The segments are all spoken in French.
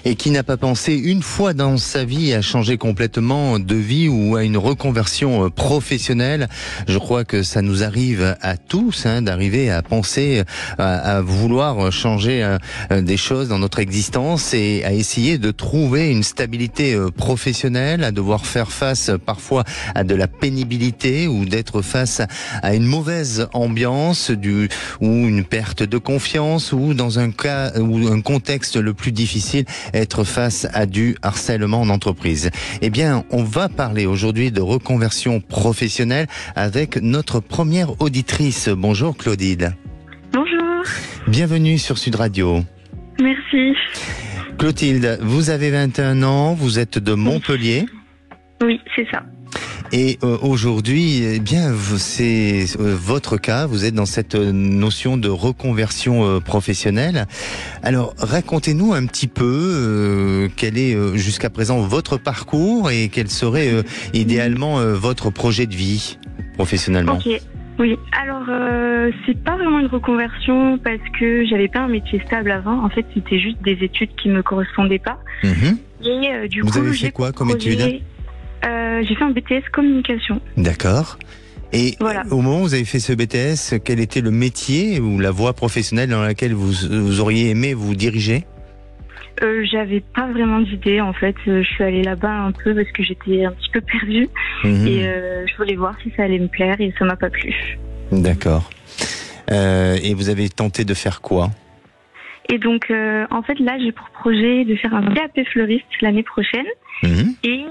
Et qui n'a pas pensé une fois dans sa vie à changer complètement de vie ou à une reconversion professionnelle? Je crois que ça nous arrive à tous d'arriver à penser, à vouloir changer des choses dans notre existence et à essayer de trouver une stabilité professionnelle, à devoir faire face parfois à de la pénibilité ou d'être face à une mauvaise ambiance ou une perte de confiance ou dans un cas ou un contexte le plus difficile, être face à du harcèlement en entreprise. Eh bien, on va parler aujourd'hui de reconversion professionnelle avec notre première auditrice. Bonjour Clotilde. Bonjour. Bienvenue sur Sud Radio. Merci. Clotilde, vous avez 21 ans, vous êtes de Montpellier. Oui, c'est ça. Et aujourd'hui, eh bien, c'est votre cas. Vous êtes dans cette notion de reconversion professionnelle. Alors, racontez-nous un petit peu quel est jusqu'à présent votre parcours et quel serait idéalement votre projet de vie professionnellement. Ok. Oui. Alors, c'est pas vraiment une reconversion parce que j'avais pas un métier stable avant. En fait, c'était juste des études qui me correspondaient pas. Et du vous coup, avez fait quoi comme études? J'ai fait un BTS communication. D'accord. Et voilà. Au moment où vous avez fait ce BTS, quel était le métier ou la voie professionnelle dans laquelle vous auriez aimé vous diriger? J'avais pas vraiment d'idée en fait. Je suis allée là-bas un peu parce que j'étais un petit peu perdue et je voulais voir si ça allait me plaire et ça m'a pas plu. D'accord. Et vous avez tenté de faire quoi? Et donc en fait là j'ai pour projet de faire un DAP fleuriste l'année prochaine. Et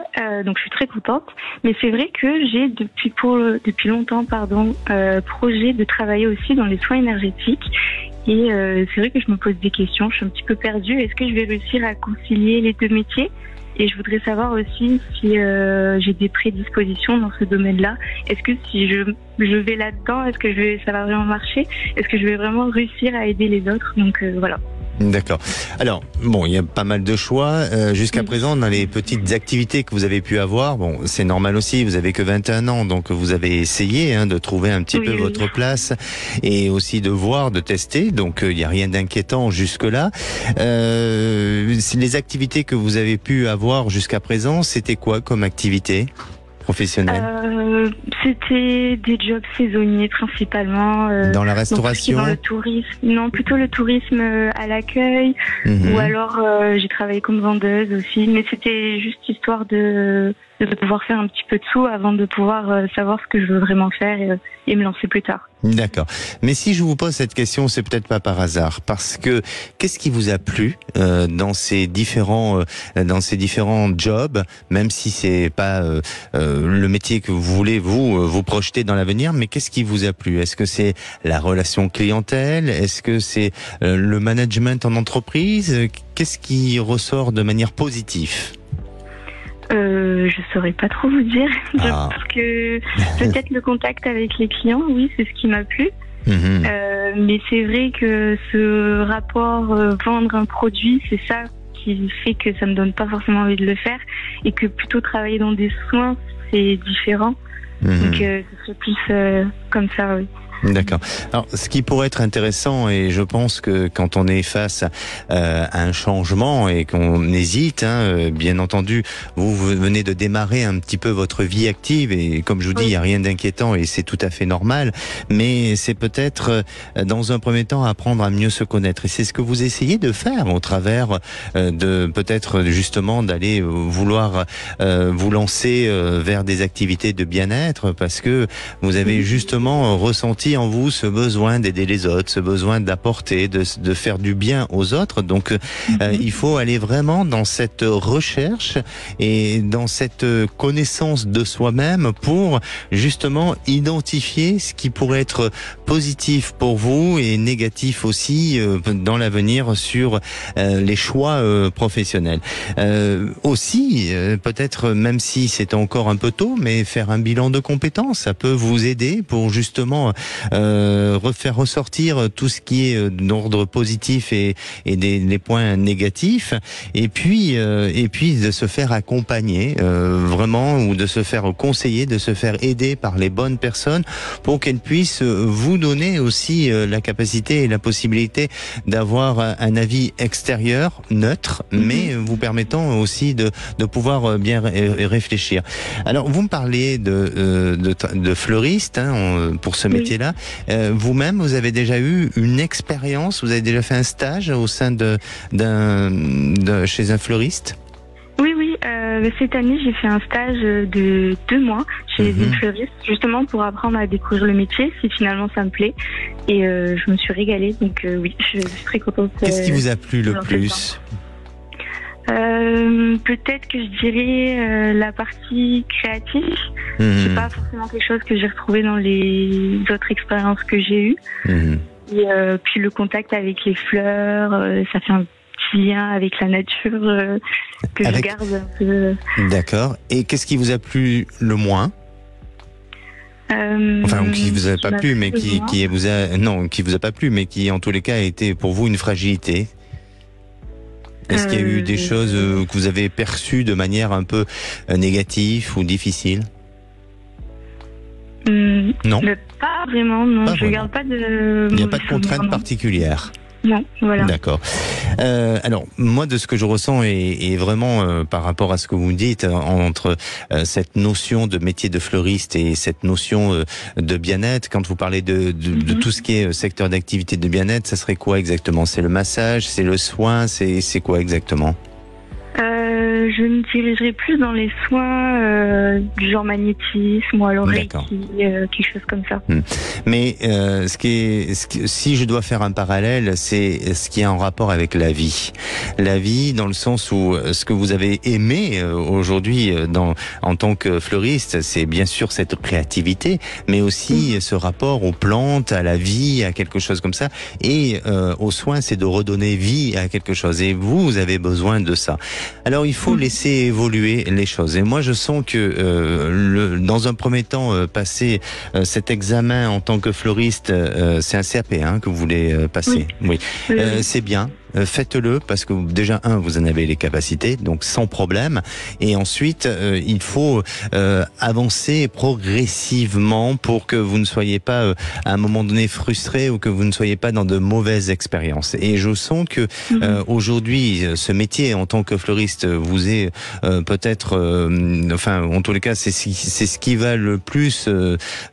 donc je suis très contente, mais c'est vrai que j'ai depuis longtemps projet de travailler aussi dans les soins énergétiques et c'est vrai que je me pose des questions, je suis un petit peu perdue, est-ce que je vais réussir à concilier les deux métiers? Et je voudrais savoir aussi si j'ai des prédispositions dans ce domaine-là. Est-ce que si je vais là-dedans, ça va vraiment marcher? Est-ce que je vais vraiment réussir à aider les autres? Donc voilà. D'accord. Alors, bon, il y a pas mal de choix. Jusqu'à présent, dans les petites activités que vous avez pu avoir, bon, c'est normal aussi, vous avez que 21 ans, donc vous avez essayé de trouver un petit peu votre place et aussi de voir, de tester, donc il n'y a rien d'inquiétant jusque-là. Les activités que vous avez pu avoir jusqu'à présent, c'était quoi comme activité professionnelle? C'était des jobs saisonniers principalement. Dans la restauration? Dans le tourisme. Non, plutôt le tourisme à l'accueil. Ou alors j'ai travaillé comme vendeuse aussi. Mais c'était juste histoire de pouvoir faire un petit peu de sous avant de pouvoir savoir ce que je veux vraiment faire et me lancer plus tard. D'accord. Mais si je vous pose cette question, c'est peut-être pas par hasard, parce que qu'est-ce qui vous a plu dans ces différents jobs, même si c'est pas le métier que vous voulez vous projeter dans l'avenir, mais qu'est-ce qui vous a plu? Est-ce que c'est la relation clientèle? Est-ce que c'est le management en entreprise? Qu'est-ce qui ressort de manière positive? Je saurais pas trop vous dire. Parce que peut-être le contact avec les clients, oui, c'est ce qui m'a plu. Mais c'est vrai que ce rapport vendre un produit, c'est ça qui fait que ça me donne pas forcément envie de le faire et que plutôt travailler dans des soins, c'est différent. Donc c'est plus comme ça, oui. D'accord. Alors, ce qui pourrait être intéressant, et je pense que quand on est face à un changement et qu'on hésite, bien entendu, vous venez de démarrer un petit peu votre vie active et comme je vous dis, il n'y a rien d'inquiétant et c'est tout à fait normal, mais c'est peut-être dans un premier temps apprendre à mieux se connaître et c'est ce que vous essayez de faire au travers de peut-être justement d'aller vouloir vous lancer vers des activités de bien-être parce que vous avez justement ressenti en vous ce besoin d'aider les autres, ce besoin d'apporter, de faire du bien aux autres. Donc, il faut aller vraiment dans cette recherche et dans cette connaissance de soi-même pour justement identifier ce qui pourrait être positif pour vous et négatif aussi dans l'avenir sur les choix professionnels. Aussi, peut-être même si c'est encore un peu tôt, mais faire un bilan de compétences, ça peut vous aider pour justement refaire ressortir tout ce qui est d'ordre positif et des points négatifs, et puis de se faire accompagner vraiment, ou de se faire conseiller, de se faire aider par les bonnes personnes pour qu'elles puissent vous donner aussi la capacité et la possibilité d'avoir un avis extérieur, neutre, mais vous permettant aussi de pouvoir bien réfléchir. Alors, vous me parlez de fleuriste pour ce métier-là. Vous-même, vous avez déjà eu une expérience, vous avez déjà fait un stage au sein chez un fleuriste? Oui. Cette année, j'ai fait un stage de 2 mois chez une fleuriste, justement pour apprendre à découvrir le métier, si finalement ça me plaît. Et je me suis régalée, donc oui, je suis très contente. Qu'est-ce qui vous a plu le plus? Peut-être que je dirais la partie créative. C'est pas forcément quelque chose que j'ai retrouvé dans les autres expériences que j'ai eues. Et puis le contact avec les fleurs, ça fait un petit lien avec la nature que je garde un peu. D'accord. Et qu'est-ce qui vous a plu le moins? Enfin, qui vous a pas plu, mais qui vous a pas plu, mais qui en tous les cas a été pour vous une fragilité. Est-ce qu'il y a eu des choses que vous avez perçues de manière un peu négative ou difficile? Non. Pas vraiment, non. Pas je vraiment. Garde pas de. Il n'y a pas de contrainte particulière. Non, voilà. D'accord. Alors, moi, de ce que je ressens, et vraiment par rapport à ce que vous me dites, entre cette notion de métier de fleuriste et cette notion de bien-être, quand vous parlez de tout ce qui est secteur d'activité de bien-être, ça serait quoi exactement? C'est le massage, c'est le soin, c'est quoi exactement? Je me dirigerai plus dans les soins du genre magnétisme ou alors Reiki, quelque chose comme ça. Mais si je dois faire un parallèle, c'est ce qui est en rapport avec la vie. La vie dans le sens où ce que vous avez aimé aujourd'hui en tant que fleuriste, c'est bien sûr cette créativité, mais aussi ce rapport aux plantes, à la vie, à quelque chose comme ça. Et aux soins, c'est de redonner vie à quelque chose. Et vous avez besoin de ça. Alors il faut laisser évoluer les choses. Et moi je sens que dans un premier temps, passer cet examen en tant que fleuriste, c'est un CAP que vous voulez passer. Oui. C'est bien. Faites-le parce que déjà vous en avez les capacités, donc sans problème. Et ensuite, il faut avancer progressivement pour que vous ne soyez pas à un moment donné frustré ou que vous ne soyez pas dans de mauvaises expériences. Et je sens que aujourd'hui, ce métier en tant que fleuriste vous est peut-être, en tous les cas, c'est ce qui va le plus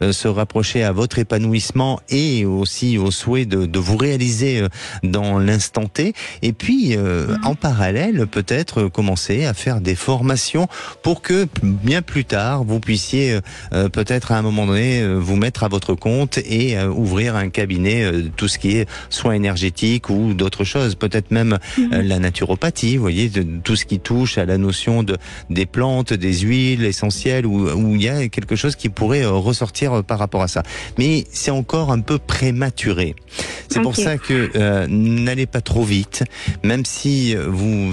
se rapprocher à votre épanouissement et aussi au souhait de vous réaliser dans l'instant T. Et puis, en parallèle, peut-être commencer à faire des formations pour que bien plus tard, vous puissiez peut-être à un moment donné vous mettre à votre compte et ouvrir un cabinet, tout ce qui est soins énergétiques ou d'autres choses, peut-être même la naturopathie, vous voyez, tout ce qui touche à la notion des plantes, des huiles essentielles, où il y a quelque chose qui pourrait ressortir par rapport à ça. Mais c'est encore un peu prématuré. C'est pour ça que n'allez pas trop vite, même si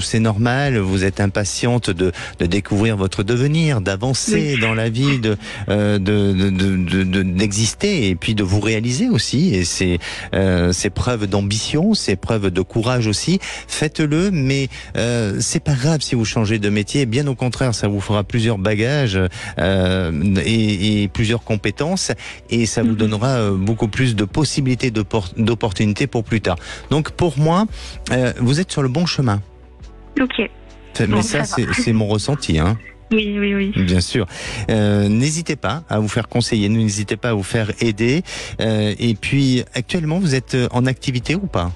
c'est normal, vous êtes impatiente de découvrir votre devenir, d'avancer dans la vie, d'exister et puis de vous réaliser aussi. Et c'est preuve d'ambition, c'est preuve de courage aussi. Faites-le, mais c'est pas grave si vous changez de métier. Bien au contraire, ça vous fera plusieurs bagages et plusieurs compétences, et ça vous donnera beaucoup plus de possibilités, d'opportunités pour plus tard. Donc pour moi, vous êtes sur le bon chemin. Ok. Mais ça c'est mon ressenti. Oui. Bien sûr. N'hésitez pas à vous faire conseiller, n'hésitez pas à vous faire aider. Et puis, actuellement, vous êtes en activité ou pas?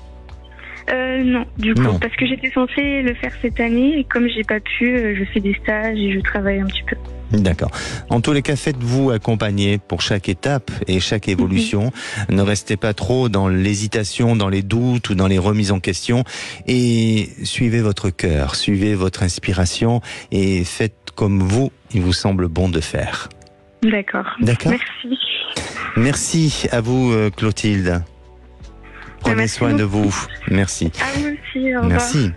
Non, du coup, parce que j'étais censée le faire cette année, et comme j'ai pas pu, je fais des stages et je travaille un petit peu. D'accord. En tous les cas, faites-vous accompagner pour chaque étape et chaque évolution. Ne restez pas trop dans l'hésitation, dans les doutes ou dans les remises en question, et suivez votre cœur, suivez votre inspiration et faites comme il vous semble bon de faire. D'accord. Merci. Merci à vous, Clotilde. Prenez soin de vous. Merci. À vous aussi. Au revoir. Merci.